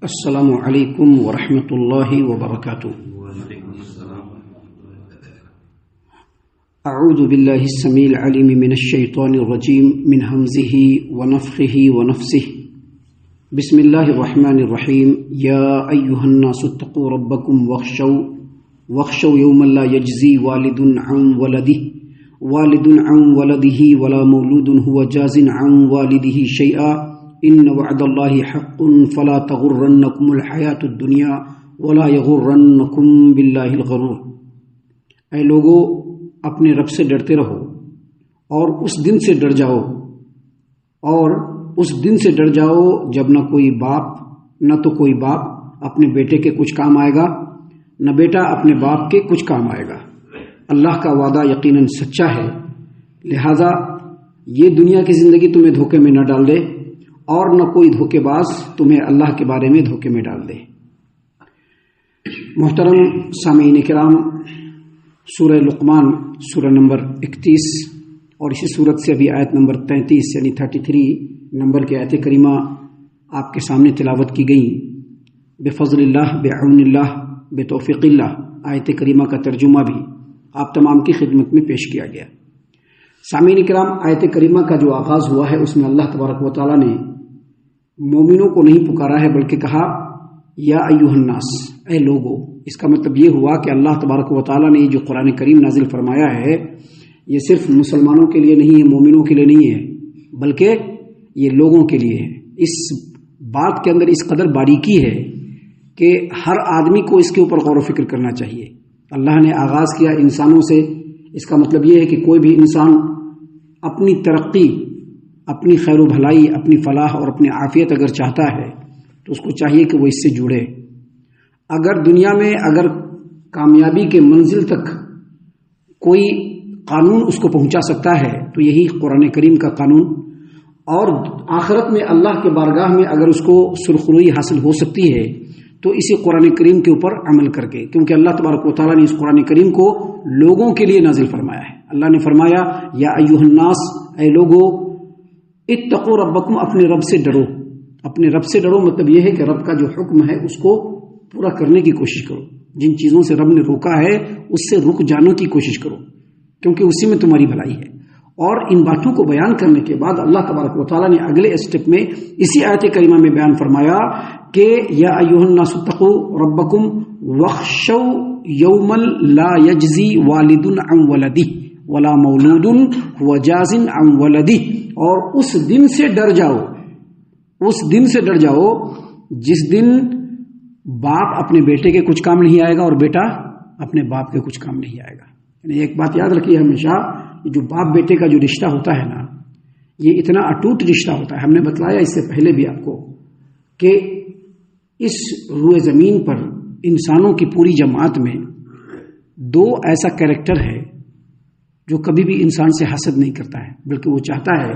السلام علیکم ورحمۃ اللہ وبرکاتہ۔ اعوذ باللہ السمیع العلیم من الشیطان الرجیم من ہمزہ ونفخہ ونفثہ۔ بسم اللہ الرحمن الرحیم۔ یا ایھا الناس اتقوا ربکم واخشوا یوما لا یجزی والد عن ولدہ ولا مولود هو جاز عن والدہ شیئا ان وعد اللہ حق فلا تغرنکم الحیاۃ الدنیا ولا یغرنکم باللہ الغرور۔ اے لوگو، اپنے رب سے ڈرتے رہو اور اس دن سے ڈر جاؤ جب نہ کوئی باپ اپنے بیٹے کے کچھ کام آئے گا، نہ بیٹا اپنے باپ کے کچھ کام آئے گا۔ اللہ کا وعدہ یقیناً سچا ہے، لہذا یہ دنیا کی زندگی تمہیں دھوکے میں نہ ڈال دے اور نہ کوئی دھوکے باز تمہیں اللہ کے بارے میں دھوکے میں ڈال دے۔ محترم سامعین کرام، سورہ لقمان سورہ نمبر 31 اور اسی صورت سے ابھی آیت نمبر 33 یعنی 33 نمبر کی آیت کریمہ آپ کے سامنے تلاوت کی گئی۔ بفضل اللہ، بعون اللہ، بتوفیق اللہ، آیت کریمہ کا ترجمہ بھی آپ تمام کی خدمت میں پیش کیا گیا۔ سامعین کرام، آیت کریمہ کا جو آغاز ہوا ہے اس میں اللہ تبارک و تعالیٰ نے مومنوں کو نہیں پکارا ہے بلکہ کہا یا ایھا الناس، اے لوگو۔ اس کا مطلب یہ ہوا کہ اللہ تبارک و تعالیٰ نے جو قرآن کریم نازل فرمایا ہے یہ صرف مسلمانوں کے لیے نہیں ہے، مومنوں کے لیے نہیں ہے، بلکہ یہ لوگوں کے لیے ہے۔ اس بات کے اندر اس قدر باریکی ہے کہ ہر آدمی کو اس کے اوپر غور و فکر کرنا چاہیے۔ اللہ نے آغاز کیا انسانوں سے، اس کا مطلب یہ ہے کہ کوئی بھی انسان اپنی ترقی، اپنی خیر و بھلائی، اپنی فلاح اور اپنی عافیت اگر چاہتا ہے تو اس کو چاہیے کہ وہ اس سے جڑے۔ اگر دنیا میں کامیابی کے منزل تک کوئی قانون اس کو پہنچا سکتا ہے تو یہی قرآن کریم کا قانون، اور آخرت میں اللہ کے بارگاہ میں اگر اس کو سرخروئی حاصل ہو سکتی ہے تو اسی قرآن کریم کے اوپر عمل کر کے، کیونکہ اللہ تبارک و تعالیٰ نے اس قرآن کریم کو لوگوں کے لیے نازل فرمایا ہے۔ اللہ نے فرمایا یا ایھا الناس، اے لوگو، اتقوا ربکم، اپنے رب سے ڈرو۔ اپنے رب سے ڈرو مطلب یہ ہے کہ رب کا جو حکم ہے اس کو پورا کرنے کی کوشش کرو، جن چیزوں سے رب نے روکا ہے اس سے رک جانے کی کوشش کرو، کیونکہ اسی میں تمہاری بھلائی ہے۔ اور ان باتوں کو بیان کرنے کے بعد اللہ تبارک و تعالیٰ نے اگلے اسٹیپ میں اسی آیت کریمہ میں بیان فرمایا کہ یا ایھا الناس اتقوا ربکم واخشوا یوما لا یجزی والد عن ولدہ ولا مولود هو جاز عن ولدہ، اور اس دن سے ڈر جاؤ جس دن باپ اپنے بیٹے کے کچھ کام نہیں آئے گا اور بیٹا اپنے باپ کے کچھ کام نہیں آئے گا۔ یعنی ایک بات یاد رکھیے ہمیشہ، یہ جو باپ بیٹے کا جو رشتہ ہوتا ہے نا، یہ اتنا اٹوٹ رشتہ ہوتا ہے۔ ہم نے بتلایا اس سے پہلے بھی آپ کو کہ اس روئے زمین پر انسانوں کی پوری جماعت میں دو ایسا کریکٹر ہے جو کبھی بھی انسان سے حسد نہیں کرتا ہے، بلکہ وہ چاہتا ہے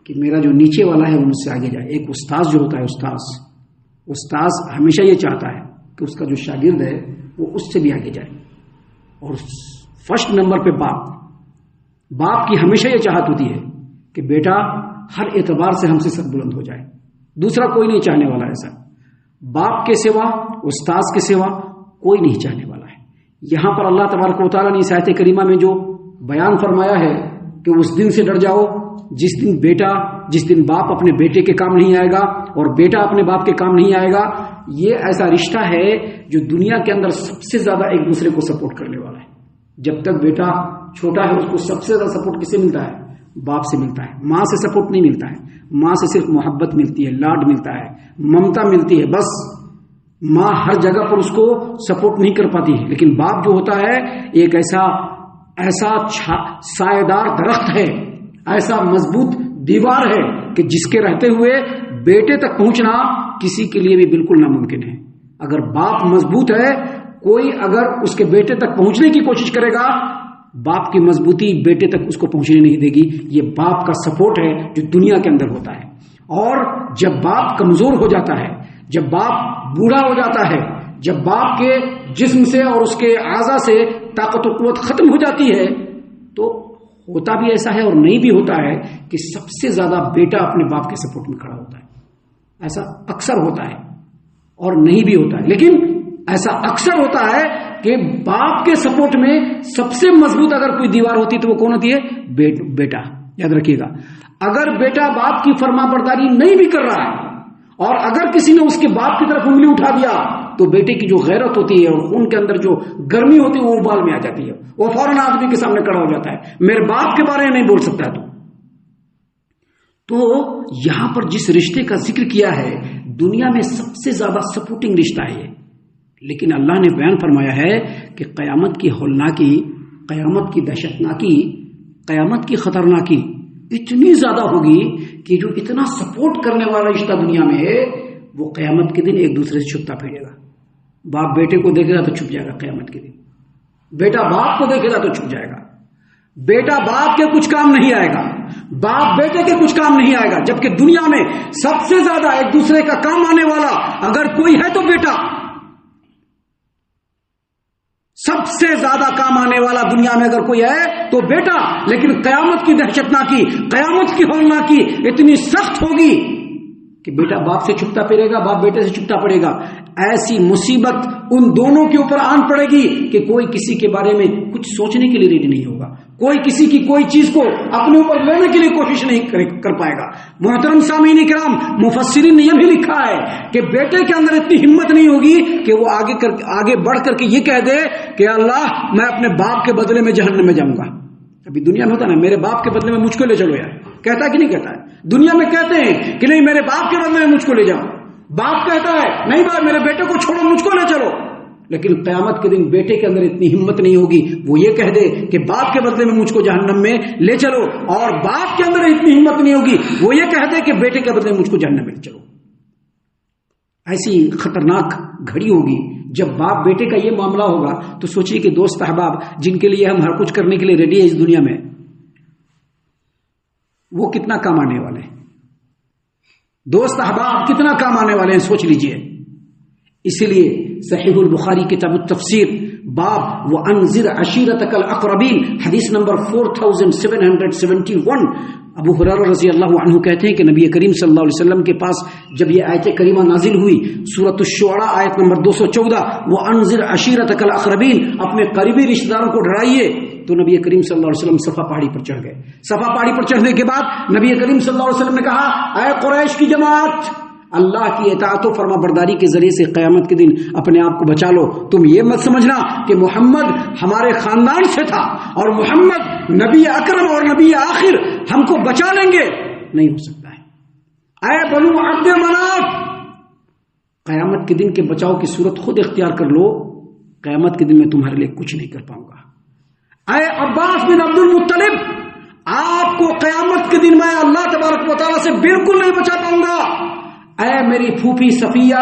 کہ میرا جو نیچے والا ہے وہ مجھ سے آگے جائے۔ ایک استاذ جو ہوتا ہے، استاذ ہمیشہ یہ چاہتا ہے کہ اس کا جو شاگرد ہے وہ اس سے بھی آگے جائے۔ اور فرسٹ نمبر پہ باپ کی ہمیشہ یہ چاہت ہوتی ہے کہ بیٹا ہر اعتبار سے ہم سے سر بلند ہو جائے۔ دوسرا کوئی نہیں چاہنے والا ایسا، باپ کے سوا، استاذ کے سوا کوئی نہیں چاہنے والا ہے۔ یہاں پر اللہ تبارک و تعالیٰ نے اس آیت کریمہ میں جو بیان فرمایا ہے کہ اس دن سے ڈر جاؤ جس دن باپ اپنے بیٹے کے کام نہیں آئے گا اور بیٹا اپنے باپ کے کام نہیں آئے گا۔ یہ ایسا رشتہ ہے جو دنیا کے اندر سب سے زیادہ ایک دوسرے کو سپورٹ کرنے والا ہے۔ جب تک بیٹا چھوٹا ہے اس کو سب سے زیادہ سپورٹ کس سے ملتا ہے؟ باپ سے ملتا ہے۔ ماں سے سپورٹ نہیں ملتا ہے، ماں سے صرف محبت ملتی ہے، لاڈ ملتا ہے، ممتا ملتی ہے، بس۔ ماں ہر جگہ پر اس کو سپورٹ نہیں کر پاتی ہے، لیکن باپ جو ہوتا ہے ایک ایسا سایہ دار درخت ہے، ایسا مضبوط دیوار ہے کہ جس کے رہتے ہوئے بیٹے تک پہنچنا کسی کے لیے بھی بالکل ناممکن ہے۔ اگر باپ مضبوط ہے، کوئی اگر اس کے بیٹے تک پہنچنے کی کوشش کرے گا، باپ کی مضبوطی بیٹے تک اس کو پہنچنے نہیں دے گی۔ یہ باپ کا سپورٹ ہے جو دنیا کے اندر ہوتا ہے۔ اور جب باپ کمزور ہو جاتا ہے، جب باپ بوڑھا ہو جاتا ہے، جب باپ کے جسم سے اور اس کے اعضاء سے طاقت و قوت ختم ہو جاتی ہے تو ہوتا بھی ایسا ہے اور نہیں بھی ہوتا ہے کہ سب سے زیادہ بیٹا اپنے باپ کے سپورٹ میں کھڑا ہوتا ہے۔ ایسا اکثر ہوتا ہے اور نہیں بھی ہوتا ہے، لیکن ایسا اکثر ہوتا ہے کہ باپ کے سپورٹ میں سب سے مضبوط اگر کوئی دیوار ہوتی تو وہ کون ہوتی ہے؟ بیٹا. یاد رکھیے گا، اگر بیٹا باپ کی فرما برداری نہیں بھی کر رہا ہے اور اگر کسی نے اس کے باپ کی طرف انگلی اٹھا دیا تو بیٹے کی جو غیرت ہوتی ہے اور خون کے اندر جو گرمی ہوتی ہے وہ ابال میں آ جاتی ہے، وہ فوراً آدمی کے سامنے کھڑا ہو جاتا ہے، میرے باپ کے بارے میں نہیں بول سکتا ہے. تو یہاں پر جس رشتے کا ذکر کیا ہے دنیا میں سب سے زیادہ سپورٹنگ رشتہ ہے، لیکن اللہ نے بیان فرمایا ہے کہ قیامت کی ہولناکی، قیامت کی دہشتناکی، قیامت کی خطرناکی اتنی زیادہ ہوگی کہ جو اتنا سپورٹ کرنے والا رشتہ دنیا میں ہے وہ قیامت کے دن ایک دوسرے سے چھپتا پھرے گا. باپ بیٹے کو دیکھے گا تو چھپ جائے گا قیامت کے دن، بیٹا باپ کو دیکھے گا تو چھپ جائے گا، بیٹا باپ کے کچھ کام نہیں آئے گا، باپ بیٹے کے کچھ کام نہیں آئے گا. جبکہ دنیا میں سب سے زیادہ ایک دوسرے کا کام آنے والا اگر کوئی ہے تو بیٹا، سب سے زیادہ کام آنے والا دنیا میں اگر کوئی ہے تو بیٹا. لیکن قیامت کی دہشتناکی، قیامت کی ہولناکی اتنی سخت ہوگی کہ بیٹا باپ سے چھپتا پھرے گا، باپ بیٹے سے چھپتا پڑے گا. ایسی مصیبت ان دونوں کے اوپر آن پڑے گی کہ کوئی کسی کے بارے میں کچھ سوچنے کے لیے ریڈی نہیں ہوگا، کوئی کسی کی کوئی چیز کو اپنے اوپر لینے کے لیے کوشش نہیں کر پائے گا. محترم سامعین کرام، مفسرین نے یہ بھی لکھا ہے کہ بیٹے کے اندر اتنی ہمت نہیں ہوگی کہ وہ آگے بڑھ کر کے یہ کہہ دے کہ اللہ میں اپنے باپ کے بدلے میں جہنم میں جاؤں گا. ابھی دنیا میں ہوتا نا، میرے باپ کے بدلے میں مجھ کو لے چلو یار، کہتا ہے کہ نہیں کہتا ہے؟ دنیا میں کہتے ہیں کہ نہیں میرے باپ کے بدلے میں مجھ کو لے جاؤ، باپ کہتا ہے نہیں بھائی میرے بیٹے کو چھوڑو مجھ کو لے چلو. لیکن قیامت کے دن بیٹے کے اندر اتنی ہمت نہیں ہوگی وہ یہ کہہ دے کہ باپ کے بدلے میں مجھ کو جہنم میں لے چلو، اور باپ کے اندر اتنی ہمت نہیں ہوگی وہ یہ کہہ دے کہ بیٹے کے بدلے میں مجھ کو جہنم میں لے چلو. ایسی خطرناک گھڑی ہوگی جب باپ بیٹے کا یہ معاملہ ہوگا. تو سوچیے کہ دوست احباب جن کے لیے ہم ہر کچھ کرنے کے لیے ریڈی ہیں اس دنیا میں، وہ کتنا کام آنے والے ہیں؟ دوست احباب کتنا کام آنے والے ہیں سوچ لیجئے. اسی لیے صحیح البخاری کتاب التفسیر باب وانذر عشیرتک الاقربین حدیث نمبر 4771 ابو ہریرہ رضی اللہ عنہ کہتے ہیں کہ نبی کریم صلی اللہ علیہ وسلم کے پاس جب یہ آیت کریمہ نازل ہوئی سورۃ الشعراء آیت نمبر 214 وانذر عشیرتک الاقربین، اپنے قریبی رشتہ داروں کو ڈرائیے، تو نبی کریم صلی اللہ علیہ وسلم صفا پہاڑی پر چڑھ گئے. صفا پہاڑی پر چڑھنے کے بعد نبی کریم صلی اللہ علیہ وسلم نے کہا اے قریش کی جماعت، اللہ کی اطاعت و فرما برداری کے ذریعے سے قیامت کے دن اپنے آپ کو بچا لو. تم یہ مت سمجھنا کہ محمد ہمارے خاندان سے تھا اور محمد نبی اکرم اور نبی آخر ہم کو بچا لیں گے، نہیں ہو سکتا ہے. اے بنو عبد مناف، قیامت کے دن کے بچاؤ کی صورت خود اختیار کر لو، قیامت کے دن میں تمہارے لیے کچھ نہیں کر پاؤں گا. اے عباس بن عبد المطلب، آپ کو قیامت کے دن میں اللہ تبارک و تعالیٰ سے بالکل نہیں بچا پاؤں گا. اے میری پھوپھی صفیہ،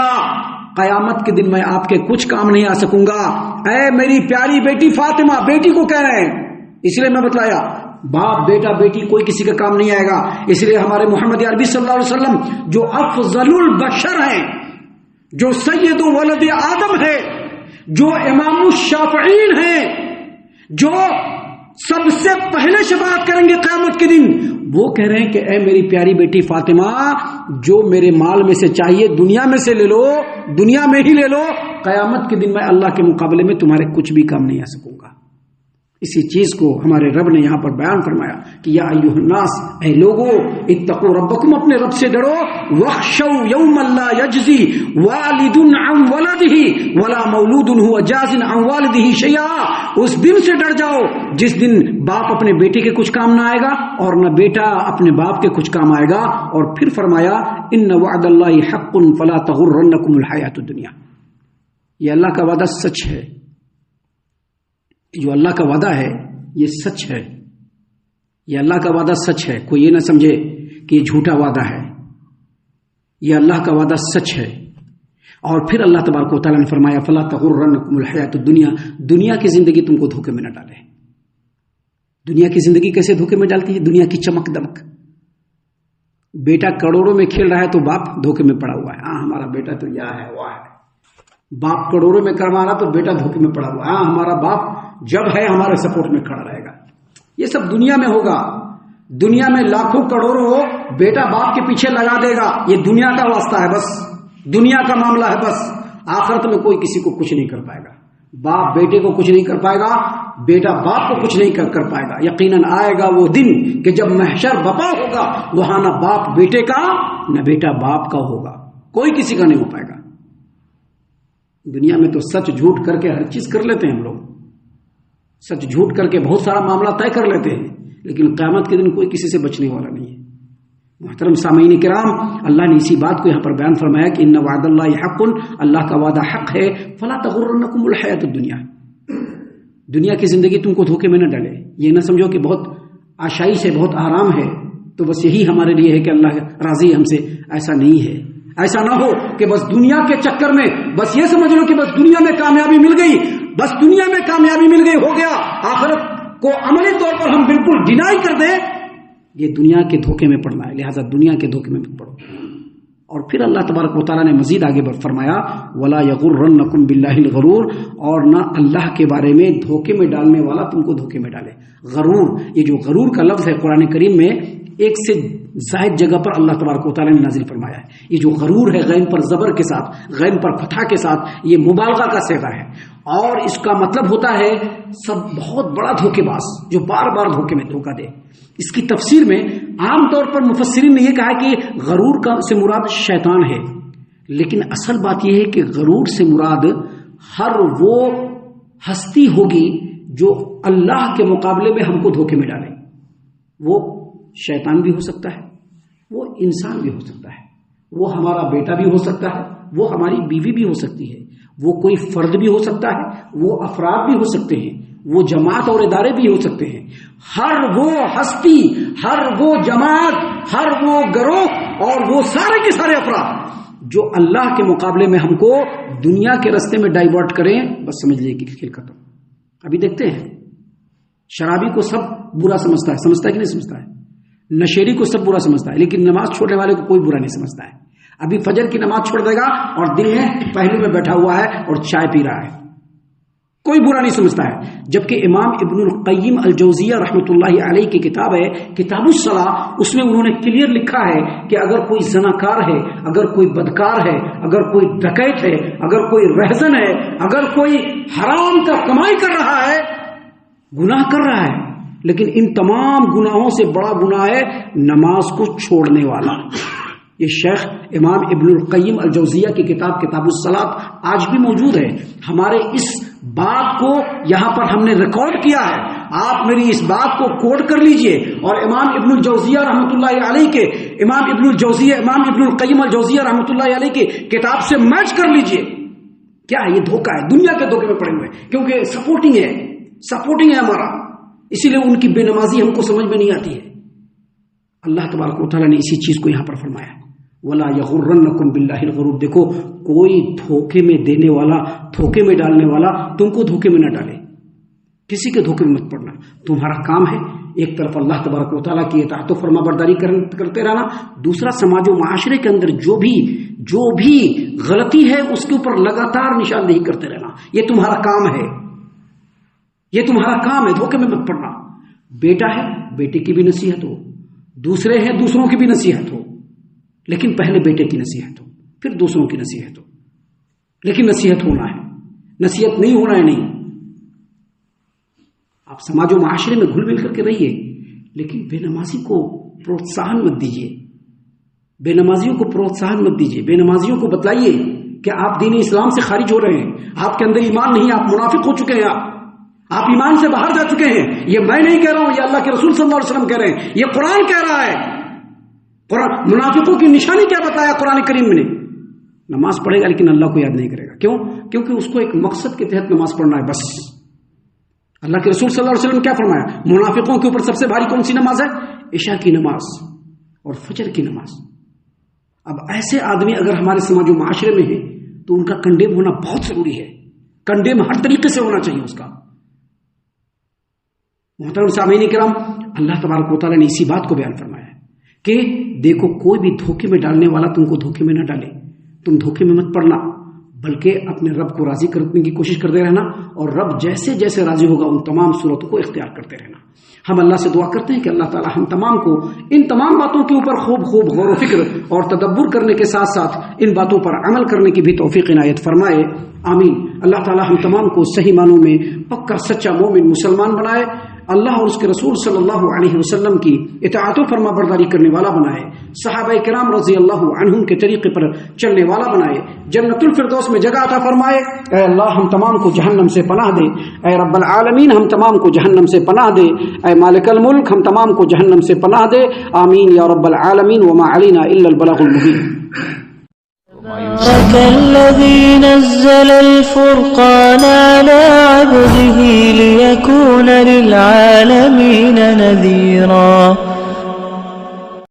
قیامت کے دن میں آپ کے کچھ کام نہیں آ سکوں گا. اے میری پیاری بیٹی فاطمہ، بیٹی کو کہہ رہے ہیں اس لیے میں بتلایا باپ بیٹا بیٹی کوئی کسی کا کام نہیں آئے گا. اس لیے ہمارے محمد عربی صلی اللہ علیہ وسلم جو افضل البشر ہیں، جو سید ولد آدم ہے، جو امام الشافعین ہیں، جو سب سے پہلے شفاعت کریں گے قیامت کے دن، وہ کہہ رہے ہیں کہ اے میری پیاری بیٹی فاطمہ، جو میرے مال میں سے چاہیے دنیا میں سے لے لو، دنیا میں ہی لے لو، قیامت کے دن میں اللہ کے مقابلے میں تمہارے کچھ بھی کام نہیں آ سکوں گا. اسی چیز کو ہمارے رب نے یہاں پر بیان فرمایا کہ یا ایھا الناس، اے لوگو، اتقوا ربکم، اپنے رب سے ڈرو، واخشوا یوما لا یجزی والد عن ولدہ ولا مولود هو جاز عن والدہ شیئا. اس دن سے ڈر جاؤ جس دن باپ اپنے بیٹے کے کچھ کام نہ آئے گا اور نہ بیٹا اپنے باپ کے کچھ کام آئے گا. اور پھر فرمایا ان وعد اللہ حق فلا تغرنکم الحیاۃ الدنیا، یہ اللہ کا وعدہ سچ ہے، جو اللہ کا وعدہ ہے یہ سچ ہے، یہ اللہ کا وعدہ سچ ہے. کوئی یہ نہ سمجھے کہ یہ جھوٹا وعدہ ہے، یہ اللہ کا وعدہ سچ ہے. اور پھر اللہ تبارک و تعالیٰ نے فرمایا فلا تغرنکم الحیاۃ الدنیا، دنیا کی زندگی تم کو دھوکے میں نہ ڈالے. دنیا کی زندگی کیسے دھوکے میں ڈالتی ہے؟ دنیا کی چمک دمک. بیٹا کروڑوں میں کھیل رہا ہے تو باپ دھوکے میں پڑا ہوا ہے، ہاں ہمارا بیٹا تو یہ ہے وہ ہے. باپ کروڑوں میں کروا رہا تو بیٹا دھوکے میں پڑا ہوا ہے، ہاں ہمارا باپ جب ہے ہمارے سپورٹ میں کھڑا رہے گا. یہ سب دنیا میں ہوگا. دنیا میں لاکھوں کروڑوں بیٹا باپ کے پیچھے لگا دے گا، یہ دنیا کا واسطہ ہے بس. دنیا کا معاملہ ہے بس، آخرت میں کوئی کسی کو کچھ نہیں کر پائے گا. باپ بیٹے کو کچھ نہیں کر پائے گا، بیٹا باپ کو کچھ نہیں کر پائے گا. یقیناً آئے گا وہ دن کہ جب محشر بپا ہوگا، وہاں نہ باپ بیٹے کا نہ بیٹا باپ کا ہوگا، کوئی کسی کا نہیں ہو پائے گا. دنیا میں تو سچ جھوٹ کر کے ہر چیز کر لیتے ہیں ہم لوگ، سچ جھوٹ کر کے بہت سارا معاملہ طے کر لیتے ہیں، لیکن قیامت کے دن کوئی کسی سے بچنے والا نہیں ہے. محترم سامعین کرام، اللہ نے اسی بات کو یہاں پر بیان فرمایا کہ ان وعد اللہ حق، اللہ کا وعدہ حق ہے. فلا تغرنکم الحیات الدنیا، دنیا کی زندگی تم کو دھوکے میں نہ ڈالے. یہ نہ سمجھو کہ بہت آشائش ہے، بہت آرام ہے تو بس یہی ہمارے لیے ہے کہ اللہ راضی ہم سے. ایسا نہیں ہے. ایسا نہ ہو کہ بس دنیا کے چکر میں بس یہ سمجھ لو کہ بس دنیا میں کامیابی مل گئی، بس دنیا میں کامیابی مل گئی، ہو گیا. آخرت کو عملی طور پر ہم بالکل ڈینائی کر دیں، یہ دنیا کے دھوکے میں پڑنا ہے. لہذا دنیا کے دھوکے میں مت پڑو. اور پھر اللہ تبارک و تعالیٰ نے مزید آگے فرمایا وَلَا يَغُرَّنَّكُمْ بِاللَّهِ الْغَرُورُ، اور نہ اللہ کے بارے میں دھوکے میں ڈالنے والا تم کو دھوکے میں ڈالے. غرور، یہ جو غرور کا لفظ ہے قرآن کریم میں ایک سے زائد جگہ پر اللہ تبارک و تعالیٰ نے نازل فرمایا ہے. یہ جو غرور ہے، غین پر زبر کے ساتھ، غین پر فتح کے ساتھ، یہ مبالغہ کا صیغہ ہے، اور اس کا مطلب ہوتا ہے سب بہت بڑا دھوکے باز جو بار بار دھوکے میں دھوکہ دے. اس کی تفسیر میں عام طور پر مفسرین نے یہ کہا کہ غرور کا سے مراد شیطان ہے، لیکن اصل بات یہ ہے کہ غرور سے مراد ہر وہ ہستی ہوگی جو اللہ کے مقابلے میں ہم کو دھوکے میں ڈالے. وہ شیطان بھی ہو سکتا ہے، وہ انسان بھی ہو سکتا ہے، وہ ہمارا بیٹا بھی ہو سکتا ہے، وہ ہماری بیوی بھی ہو سکتی ہے، وہ کوئی فرد بھی ہو سکتا ہے، وہ افراد بھی ہو سکتے ہیں، وہ جماعت اور ادارے بھی ہو سکتے ہیں. ہر وہ ہستی، ہر وہ جماعت، ہر وہ گروہ اور وہ سارے کے سارے افراد جو اللہ کے مقابلے میں ہم کو دنیا کے راستے میں ڈائیورٹ کریں، بس سمجھ لیں کہ کھیل ختم. ابھی دیکھتے ہیں شرابی کو سب برا سمجھتا ہے کہ نہیں سمجھتا ہے، نشیری کو سب برا سمجھتا ہے، لیکن نماز چھوڑنے والے کو کوئی برا نہیں سمجھتا ہے. ابھی فجر کی نماز چھوڑ دے گا اور دن میں پہلو میں بیٹھا ہوا ہے اور چائے پی رہا ہے، کوئی برا نہیں سمجھتا ہے. جبکہ امام ابن القیم الجوزیہ رحمۃ اللہ علیہ کی کتاب ہے کتاب الصلاۃ، اس میں انہوں نے کلیئر لکھا ہے کہ اگر کوئی زناکار ہے، اگر کوئی بدکار ہے، اگر کوئی ڈکیت ہے، اگر کوئی رہزن ہے، اگر کوئی حرام کا کمائی کر رہا ہے، گناہ کر رہا ہے، لیکن ان تمام گناہوں سے بڑا گناہ ہے نماز کو چھوڑنے والا. یہ شیخ امام ابن القیم الجوزیہ کی کتاب کتاب الصلاۃ آج بھی موجود ہے. ہمارے اس بات کو یہاں پر ہم نے ریکارڈ کیا ہے، آپ میری اس بات کو کوٹ کر لیجئے اور امام ابن الجوزیہ رحمۃ اللہ علیہ کے امام ابن القیم الجوزیہ رحمۃ اللہ علیہ کے کتاب سے میچ کر لیجئے. کیا ہے یہ دھوکہ ہے، دنیا کے دھوکے میں پڑے ہوئے، کیونکہ سپورٹنگ ہے ہمارا، اسی لیے ان کی بے نمازی ہم کو سمجھ میں نہیں آتی ہے. اللہ تبارک و تعالیٰ نے اسی چیز کو یہاں پر فرمایا وَلَا يَغُرَّنَّكُمْ بِاللَّهِ الْغَرُورُ. دیکھو کوئی دھوکے میں دینے والا، دھوکے میں ڈالنے والا تم کو دھوکے میں نہ ڈالے، کسی کے دھوکے میں مت پڑنا. تمہارا کام ہے ایک طرف اللہ تبارک و تعالیٰ کی اطاعت و فرما برداری کرتے رہنا، دوسرا سماج و معاشرے کے اندر جو بھی غلطی ہے اس کے اوپر لگاتار نشاندہی کرتے رہنا. یہ تمہارا کام ہے، یہ تمہارا کام ہے، دھوکے میں مت پڑنا. بیٹا ہے، بیٹے کی بھی نصیحت ہو، دوسرے ہیں دوسروں کی بھی نصیحت ہو، لیکن پہلے بیٹے کی نصیحت ہو، پھر دوسروں کی نصیحت ہو، لیکن نصیحت ہونا ہے، نصیحت نہیں ہونا ہے نہیں. آپ سماج و معاشرے میں گھل مل کر کے رہیے، لیکن بے نمازی کو پروتساہن مت دیجیے، بے نمازیوں کو پروتساہن مت دیجیے. بے نمازیوں کو بتلائیے کہ آپ دین اسلام سے خارج ہو رہے ہیں، آپ کے اندر ایمان نہیں، آپ منافق ہو چکے ہیں، آپ ایمان سے باہر جا چکے ہیں. یہ میں نہیں کہہ رہا ہوں، یہ اللہ کے رسول صلی اللہ علیہ وسلم کہہ رہے ہیں، یہ قرآن کہہ رہا ہے. قرآن منافقوں کی نشانی کیا بتایا قرآن کریم نے؟ نماز پڑھے گا لیکن اللہ کو یاد نہیں کرے گا. کیوں؟ کیونکہ اس کو ایک مقصد کے تحت نماز پڑھنا ہے بس. اللہ کے رسول صلی اللہ علیہ وسلم کیا فرمایا؟ منافقوں کے اوپر سب سے بھاری کون سی نماز ہے؟ عشاء کی نماز اور فجر کی نماز. اب ایسے آدمی اگر ہمارے سماج و معاشرے میں ہیں تو ان کا کنڈیم ہونا بہت ضروری ہے، کنڈیم ہر طریقے سے ہونا چاہیے اس کا. محترم سامعین کرام، اللہ تبارک و تعالیٰ نے اسی بات کو بیان فرمایا ہے کہ دیکھو کوئی بھی دھوکے میں ڈالنے والا تم کو دھوکے میں نہ ڈالے، تم دھوکے میں مت پڑنا. بلکہ اپنے رب کو راضی کرنے کی کوشش کرتے رہنا اور رب جیسے جیسے راضی ہوگا ان تمام صورتوں کو اختیار کرتے رہنا. ہم اللہ سے دعا کرتے ہیں کہ اللہ تعالی ہم تمام کو ان تمام باتوں کے اوپر خوب غور و فکر اور تدبر کرنے کے ساتھ ساتھ ان باتوں پر عمل کرنے کی بھی توفیق عنایت فرمائے. آمین. اللہ تعالی ہم تمام کو صحیح معنوں میں پکا سچا مومن مسلمان بنائے. اللہ اور اس کے رسول صلی اللہ علیہ وسلم کی اطاعت و فرما برداری کرنے والا بنائے. صحابہ کرام رضی اللہ عنہم کے طریقے پر چلنے والا بنائے. جنت الفردوس میں جگہ عطا فرمائے. اے اللہ ہم تمام کو جہنم سے پناہ دے. اے رب العالمین ہم تمام کو جہنم سے پناہ دے. اے مالک الملک ہم تمام کو جہنم سے پناہ دے. آمین یا رب العالمین. وما علینا الا البلاغ المبین. تبارك الذي نزل الفرقان على عبده ليكون للعالمين نذيرا